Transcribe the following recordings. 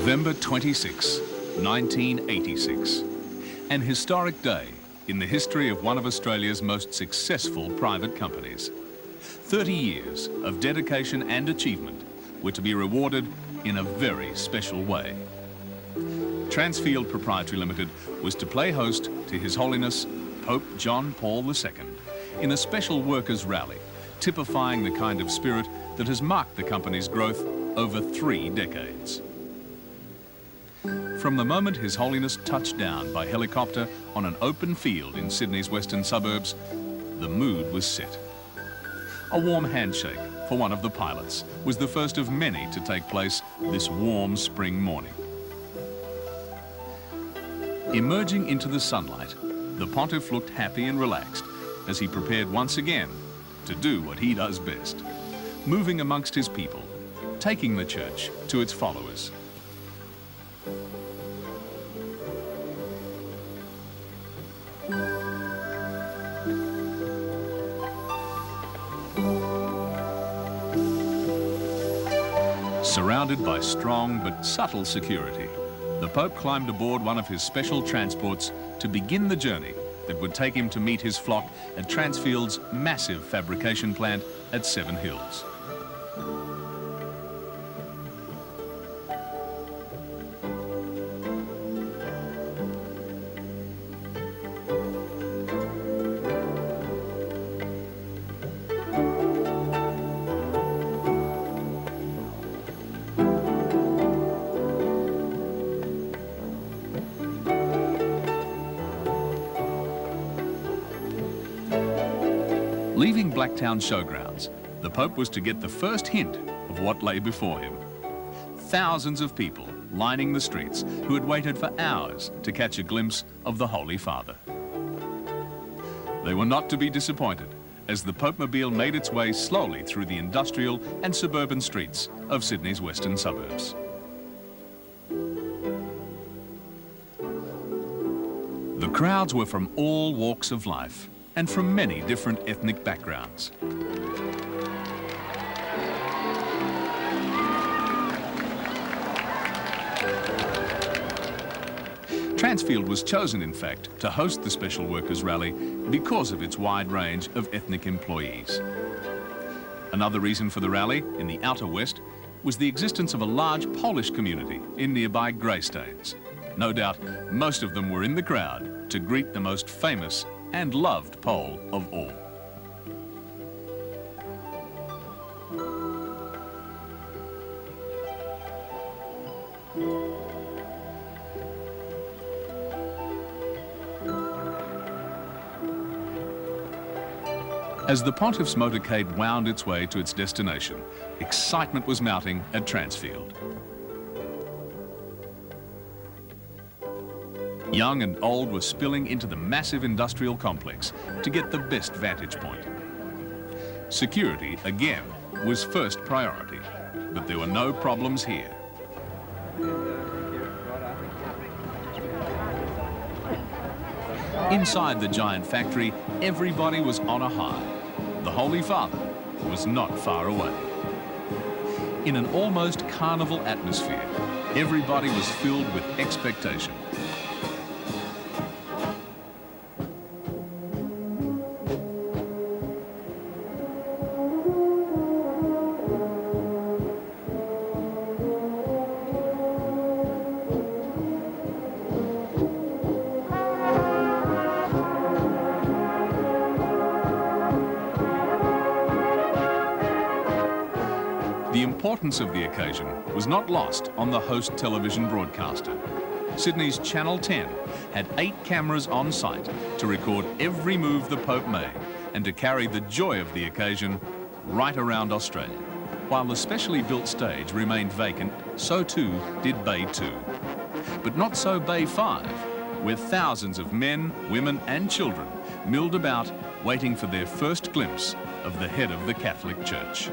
November 26, 1986. An historic day in the history of one of Australia's most successful private companies. 30 years of dedication and achievement were to be rewarded in a very special way. Transfield Proprietary Limited was to play host to His Holiness Pope John Paul II in a special workers' rally, typifying the kind of spirit that has marked the company's growth over 3 decades. From the moment His Holiness touched down by helicopter on an open field in Sydney's western suburbs, the mood was set. A warm handshake for one of the pilots was the first of many to take place this warm spring morning. Emerging into the sunlight, the pontiff looked happy and relaxed as he prepared once again to do what he does best, moving amongst his people, taking the church to its followers. Surrounded by strong but subtle security, the Pope climbed aboard one of his special transports to begin the journey that would take him to meet his flock at Transfield's massive fabrication plant at Seven Hills. Leaving Blacktown Showgrounds, the Pope was to get the first hint of what lay before him. Thousands of people lining the streets who had waited for hours to catch a glimpse of the Holy Father. They were not to be disappointed as the Pope-mobile made its way slowly through the industrial and suburban streets of Sydney's western suburbs. The crowds were from all walks of life and from many different ethnic backgrounds. Transfield was chosen, in fact, to host the Special Workers Rally because of its wide range of ethnic employees. Another reason for the rally in the outer west was the existence of a large Polish community in nearby Greystanes. No doubt, most of them were in the crowd to greet the most famous and loved Pole of all. As the Pontiff's motorcade wound its way to its destination, excitement was mounting at Transfield. Young and old were spilling into the massive industrial complex to get the best vantage point. Security, again, was first priority, but there were no problems here. Inside the giant factory, everybody was on a high. The Holy Father was not far away. In an almost carnival atmosphere, everybody was filled with expectation. The importance of the occasion was not lost on the host television broadcaster. Sydney's Channel 10 had 8 cameras on site to record every move the Pope made and to carry the joy of the occasion right around Australia. While the specially built stage remained vacant, so too did Bay 2. But not so Bay 5, where thousands of men, women and children milled about waiting for their first glimpse of the head of the Catholic Church.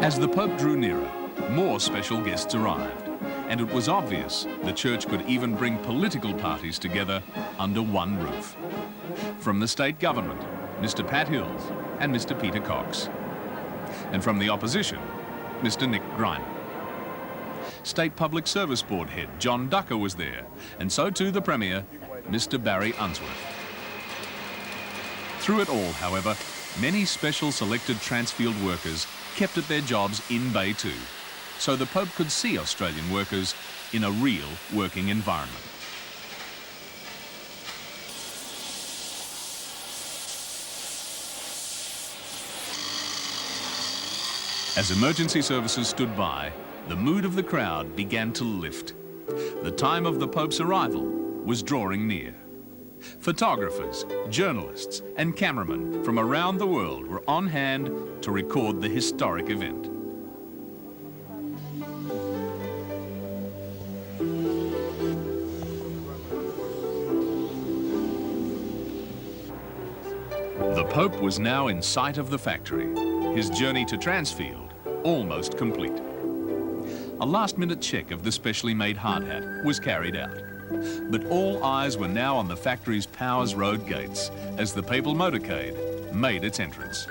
As the Pope drew nearer, more special guests arrived, and it was obvious the church could even bring political parties together under one roof. From the state government, Mr. Pat Hills and Mr. Peter Cox. And from the opposition, Mr. Nick Griner. State Public Service Board head John Ducker was there, and so too the Premier, Mr. Barry Unsworth. Through it all, however, many special selected Transfield workers kept at their jobs in Bay 2, so the Pope could see Australian workers in a real working environment. As emergency services stood by, the mood of the crowd began to lift. The time of the Pope's arrival was drawing near. Photographers, journalists and cameramen from around the world were on hand to record the historic event. The Pope was now in sight of the factory, his journey to Transfield almost complete. A last-minute check of the specially made hard hat was carried out. But all eyes were now on the factory's Powers Road gates as the papal motorcade made its entrance.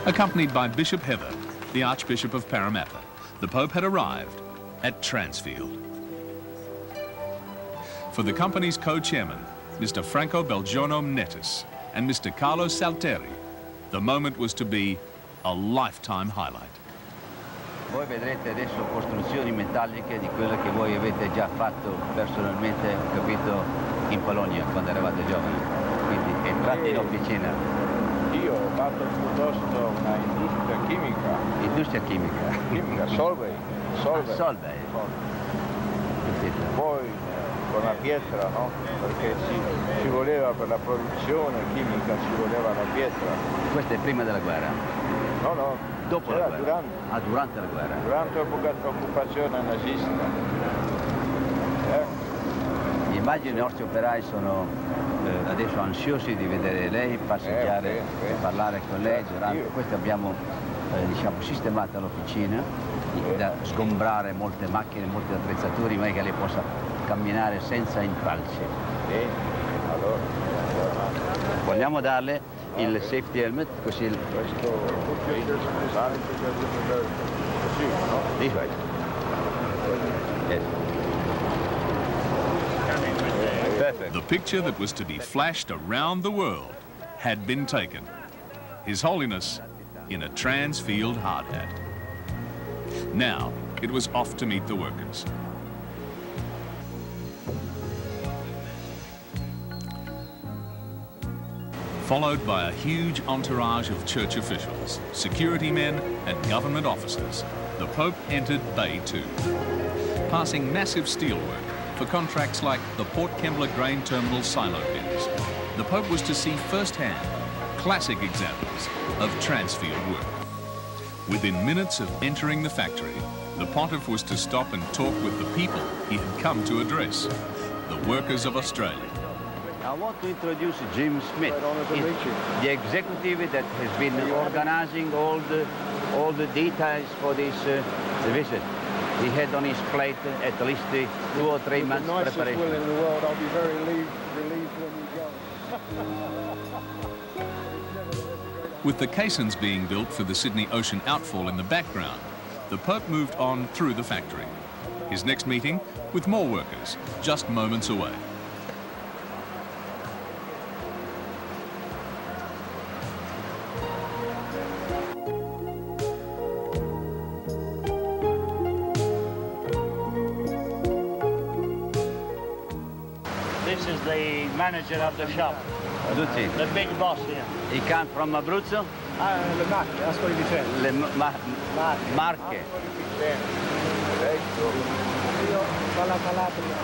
Accompanied by Bishop Heather, the Archbishop of Parramatta, the Pope had arrived at Transfield. For the company's co-chairman, Mr. Franco Belgiano Nettis and Mr. Carlo Salteri, the moment was to be a lifetime highlight. Voi vedrete adesso costruzioni metalliche di quelle che voi avete già fatto personalmente, capito, in Polonia quando eravate giovani. Quindi entrate in officina. Io ho fatto piuttosto una industria chimica. Industria chimica? Chimica, Solvay. Solvay. Poi con la pietra, no? Perché ci voleva per la produzione chimica, ci voleva la pietra. Questo è prima della guerra? No, dopo la guerra? Durante. Ah, durante la guerra? Durante l'occupazione nazista. Immagino i nostri operai sono adesso ansiosi di vedere lei, passeggiare e parlare con lei. Questo abbiamo diciamo, sistemato l'officina da sgombrare molte macchine, molte attrezzature, in modo che lei possa camminare senza intralci. Allora. Vogliamo darle il safety helmet così? Questo così, no? This way. Yes. Perfect. The picture that was to be flashed around the world had been taken. His Holiness in a Transfield hard hat. Now it was off to meet the workers. Followed by a huge entourage of church officials, security men and government officers, the Pope entered Bay 2, passing massive steelwork for contracts like the Port Kembla Grain Terminal silo bins. The Pope was to see firsthand classic examples of Transfield work. Within minutes of entering the factory, the Pontiff was to stop and talk with the people he had come to address, the workers of Australia. I want to introduce Jim Smith, the executive that has been organizing all the details for this visit. He had on his plate at least 2 or 3 months preparation. The nicest will in the world. I'll be very relieved when you go. With the caissons being built for the Sydney Ocean outfall in the background, the Pope moved on through the factory. His next meeting with more workers, just moments away. This is the manager of the shop, Abruzzi. the big boss here. He came from Abruzzo? Ah, le Marche, Ascoli Piceno. Le Marche. Ascoli Piceno. Adesso. Io dalla Calabria.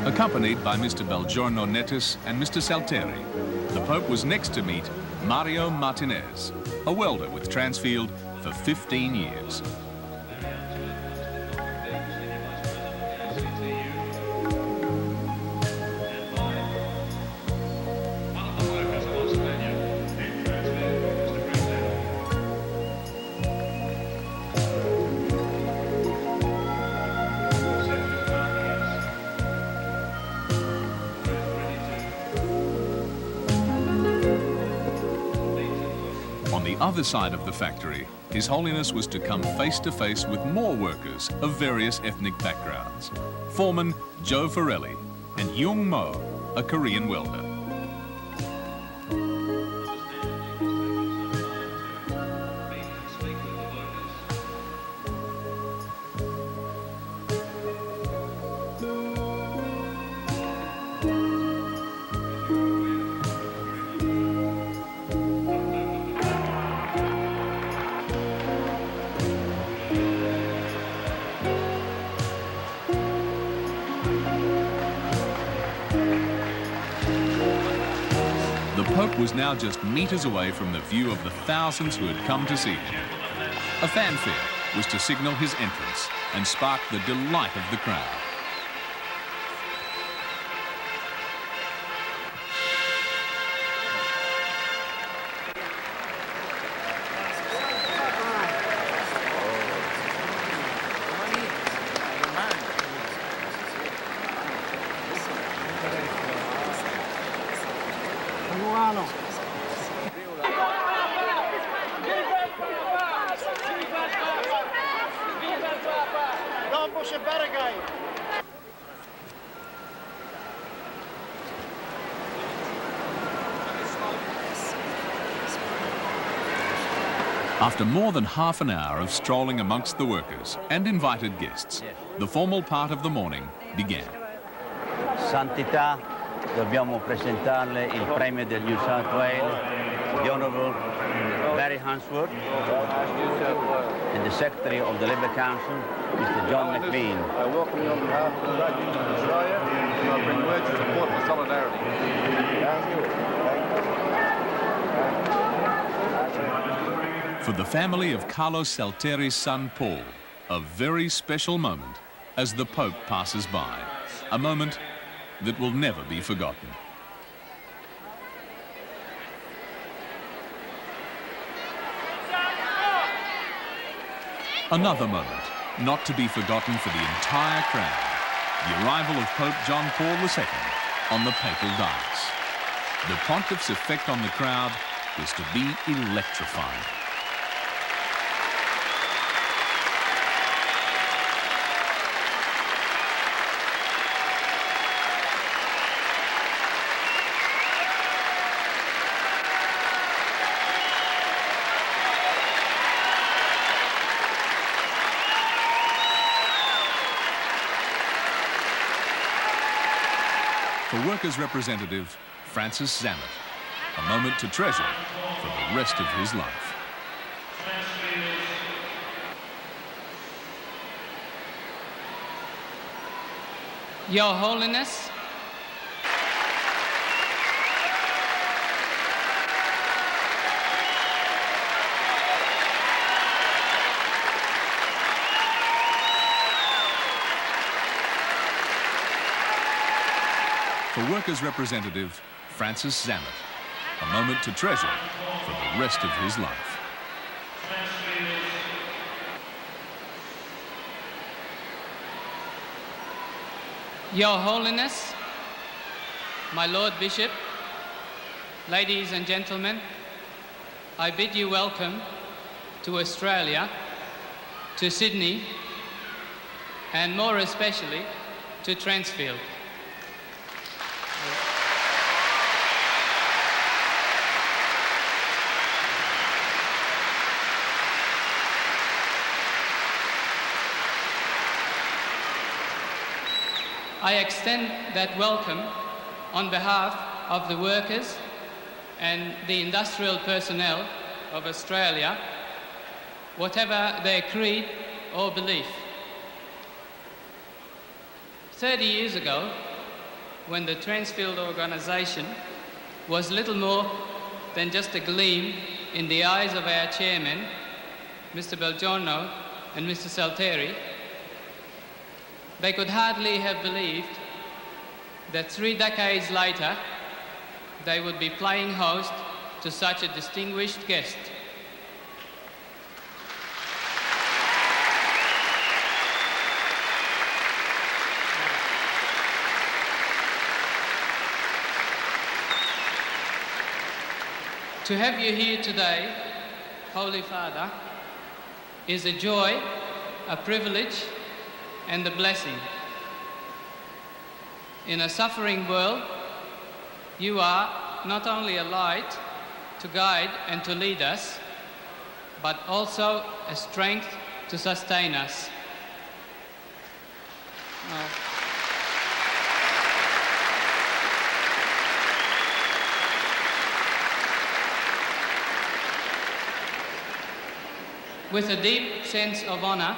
Accompanied by Mr. Belgiorno Nettis and Mr. Salteri, the Pope was next to meet Mario Martinez, a welder with Transfield for 15 years. On the other side of the factory, His Holiness was to come face to face with more workers of various ethnic backgrounds. Foreman Joe Farelli and Young Mo, a Korean welder. The Pope was now just meters away from the view of the thousands who had come to see him. A fanfare was to signal his entrance and spark the delight of the crowd. After more than half an hour of strolling amongst the workers and invited guests, the formal part of the morning began. Santità, dobbiamo presentarle il premio del New South Wales, the Honourable Barry Hansworth, and the Secretary of the Labour Council, Mr. John McLean. I welcome you on behalf of the Trade Union of Australia, and I bring words of support and solidarity. Thank you. For the family of Carlos Salteri's son Paul, a very special moment as the Pope passes by, a moment that will never be forgotten. Another moment not to be forgotten for the entire crowd, the arrival of Pope John Paul II on the papal dais. The pontiff's effect on the crowd was to be electrifying. For Workers' Representative Francis Zammit, a moment to treasure for the rest of his life. Your Holiness, For Workers' Representative Francis Zammit, a moment to treasure for the rest of his life. Your Holiness, my Lord Bishop, ladies and gentlemen, I bid you welcome to Australia, to Sydney, and more especially to Transfield. I extend that welcome on behalf of the workers and the industrial personnel of Australia, whatever their creed or belief. 30 years ago, when the Transfield organisation was little more than just a gleam in the eyes of our chairmen, Mr. Belgiorno and Mr. Salteri, they could hardly have believed that 3 decades later they would be playing host to such a distinguished guest. To have you here today, Holy Father, is a joy, a privilege, and a blessing. In a suffering world, you are not only a light to guide and to lead us, but also a strength to sustain us. With a deep sense of honor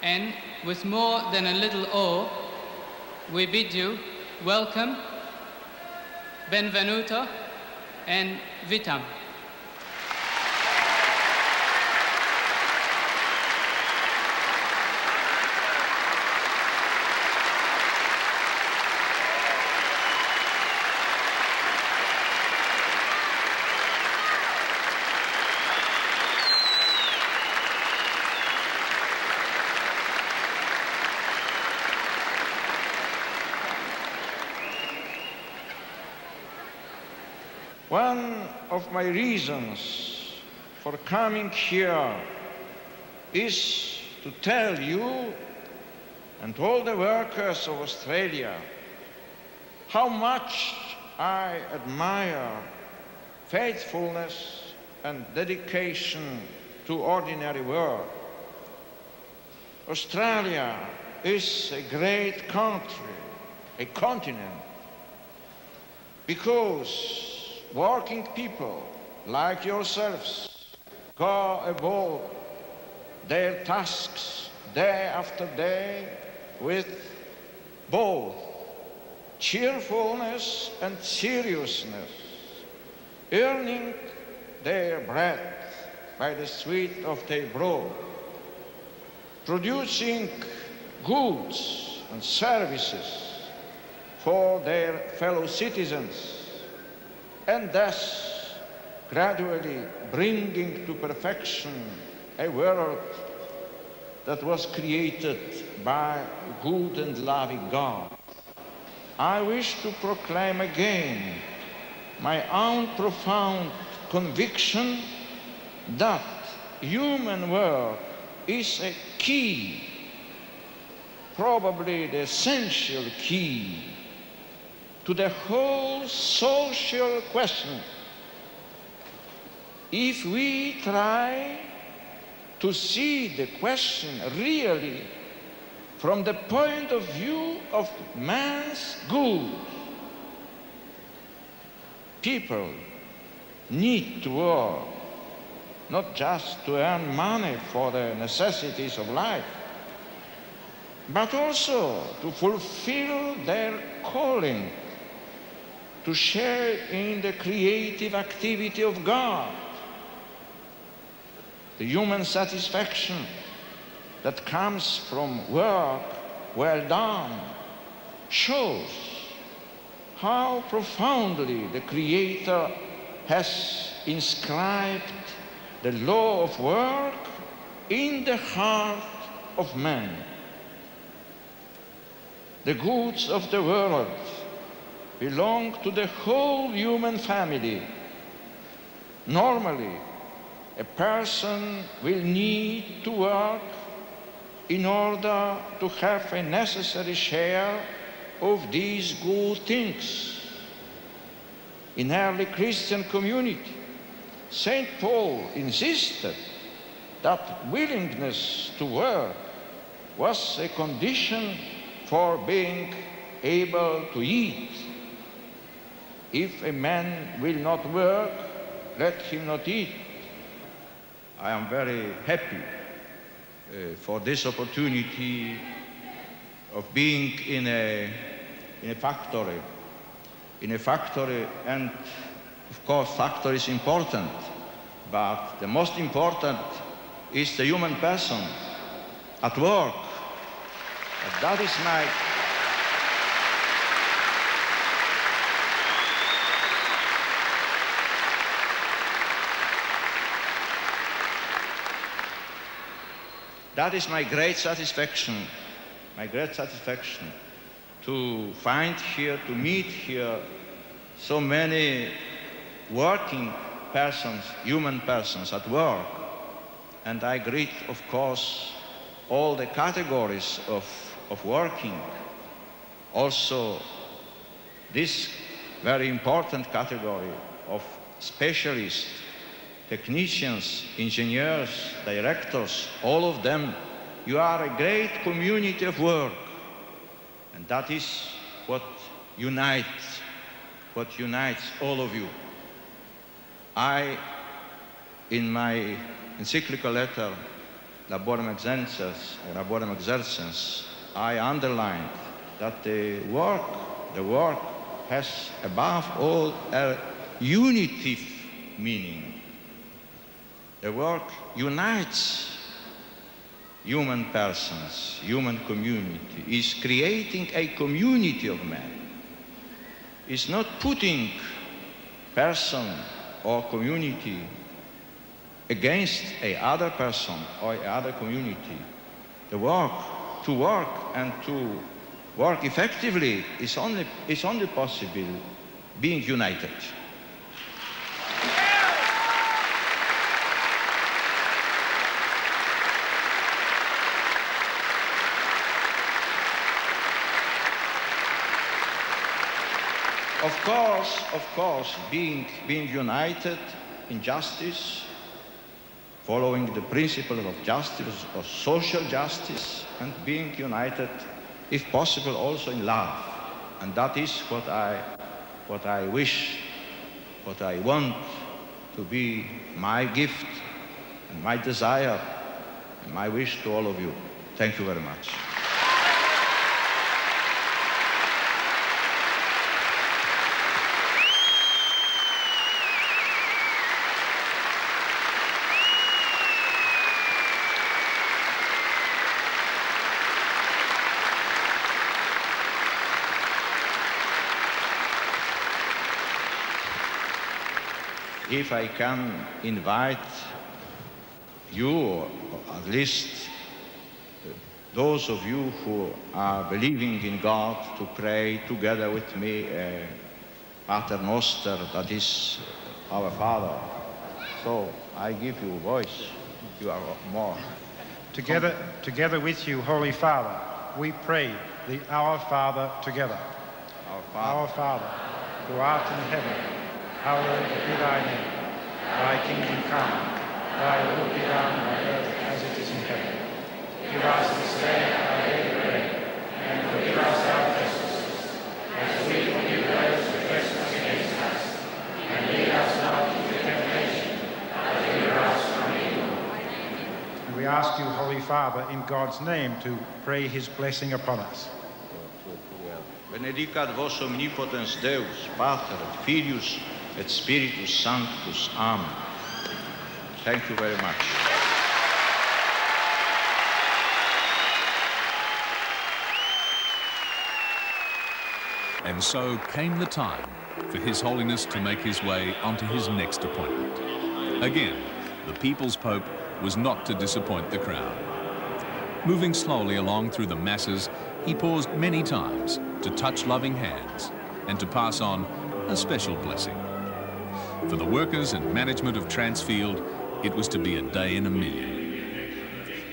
and with more than a little awe, we bid you welcome, benvenuto, and vitam. One of my reasons for coming here is to tell you and all the workers of Australia how much I admire faithfulness and dedication to ordinary work. Australia is a great country, a continent, because working people like yourselves go about their tasks day after day with both cheerfulness and seriousness, earning their bread by the sweat of their brow, producing goods and services for their fellow citizens, and thus gradually bringing to perfection a world that was created by a good and loving God. I wish to proclaim again my own profound conviction that human work is a key, probably the essential key, to the whole social question. If we try to see the question really from the point of view of man's good, people need to work, not just to earn money for the necessities of life, but also to fulfill their calling, to share in the creative activity of God. The human satisfaction that comes from work well done shows how profoundly the Creator has inscribed the law of work in the heart of man. The goods of the world belong to the whole human family. Normally, a person will need to work in order to have a necessary share of these good things. In early Christian community, St. Paul insisted that willingness to work was a condition for being able to eat. If a man will not work, let him not eat. I am very happy for this opportunity of being in a factory. In a factory, and of course factory is important, but the most important is the human person at work. And that is my great satisfaction, to find here, to meet here so many working persons, human persons at work. And I greet, of course, all the categories of working. Also, this very important category of specialists, technicians, engineers, directors, all of them. You are a great community of work. And that is what unites all of you. I, in my encyclical letter, Laborem Exercens, I underlined that the work has above all a unitive meaning. The work unites human persons, human community, is creating a community of men. Is not putting person or community against a other person or a other community. The work, to work and to work effectively is only possible being united. Of course, being united in justice, following the principle of justice, of social justice, and being united, if possible, also in love. And that is what I wish, what I want to be my gift and my desire and my wish to all of you. Thank you very much. If I can invite you, or at least those of you who are believing in God, to pray together with me, Pater Noster, that is our Father. So I give you voice, you are more. Together with you, Holy Father, we pray the Our Father together. Our Father, who art in heaven, hallowed be thy name. Thy kingdom come, thy will be done on earth as it is in heaven. Give us this day our daily bread, and forgive us our trespasses, as we forgive those who trespass against us. And lead us not into temptation, but deliver us from evil. And we ask you, Holy Father, in God's name, to pray his blessing upon us. Benedicat vos omnipotens Deus, Pater et Filius et Spiritus Sanctus. Amen. Thank you very much. And so came the time for His Holiness to make his way onto his next appointment. Again, the People's Pope was not to disappoint the crowd. Moving slowly along through the masses, he paused many times to touch loving hands and to pass on a special blessing. For the workers and management of Transfield, it was to be a day in a million.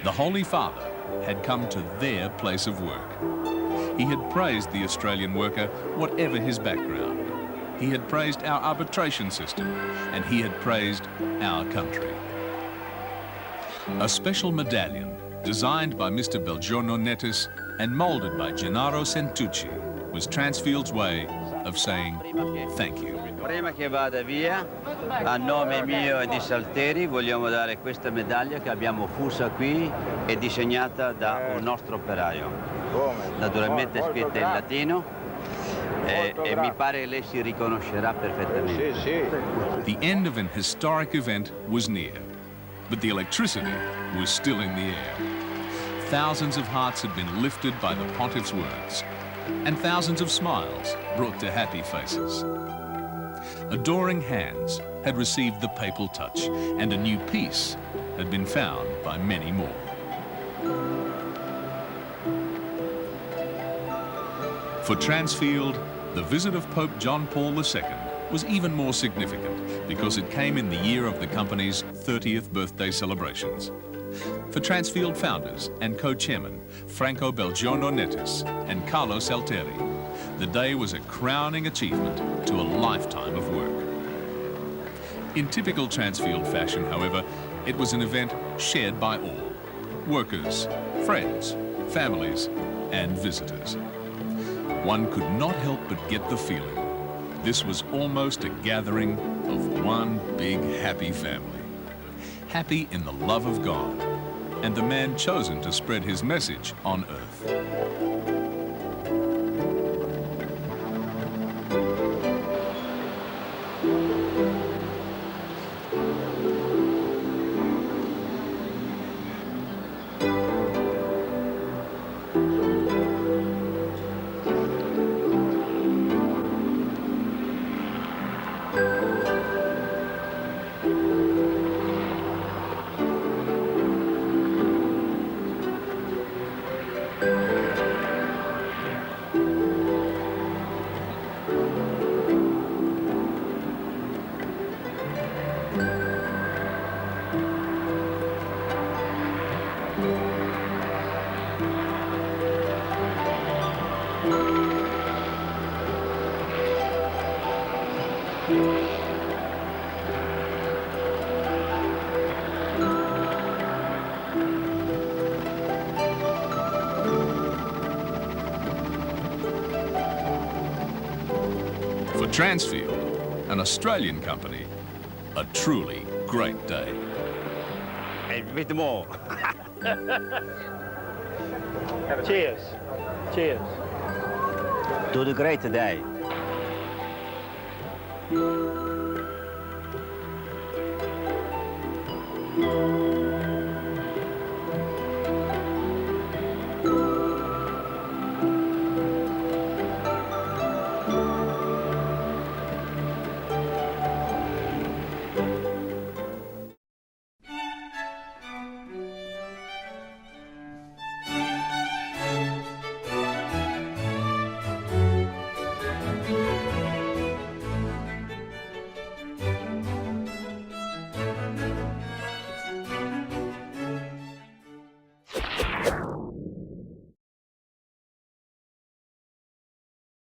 The Holy Father had come to their place of work. He had praised the Australian worker, whatever his background. He had praised our arbitration system, and he had praised our country. A special medallion, designed by Mr. Belgiorno Nettis, and moulded by Gennaro Santucci, was Transfield's way of saying thank you. Prima che vada via, a nome mio e di Salteri, vogliamo dare questa medaglia che abbiamo fusa qui e disegnata da un nostro operaio. Naturalmente è scritta in latino e mi pare lei si riconoscerà perfettamente. The end of an historic event was near, but the electricity was still in the air. Thousands of hearts had been lifted by the pontiff's words, and thousands of smiles brought to happy faces. Adoring hands had received the papal touch, and a new peace had been found by many more. For Transfield, the visit of Pope John Paul II was even more significant because it came in the year of the company's 30th birthday celebrations. For Transfield founders and co-chairmen Franco Belgiorno Nettis and Carlo Salteri, the day was a crowning achievement to a lifetime of work. In typical Transfield fashion, however, it was an event shared by all: workers, friends, families, and visitors. One could not help but get the feeling this was almost a gathering of one big happy family. Happy in the love of God and the man chosen to spread his message on earth. For Transfield, an Australian company, a truly great day. A bit more. Cheers. Cheers. To the great day.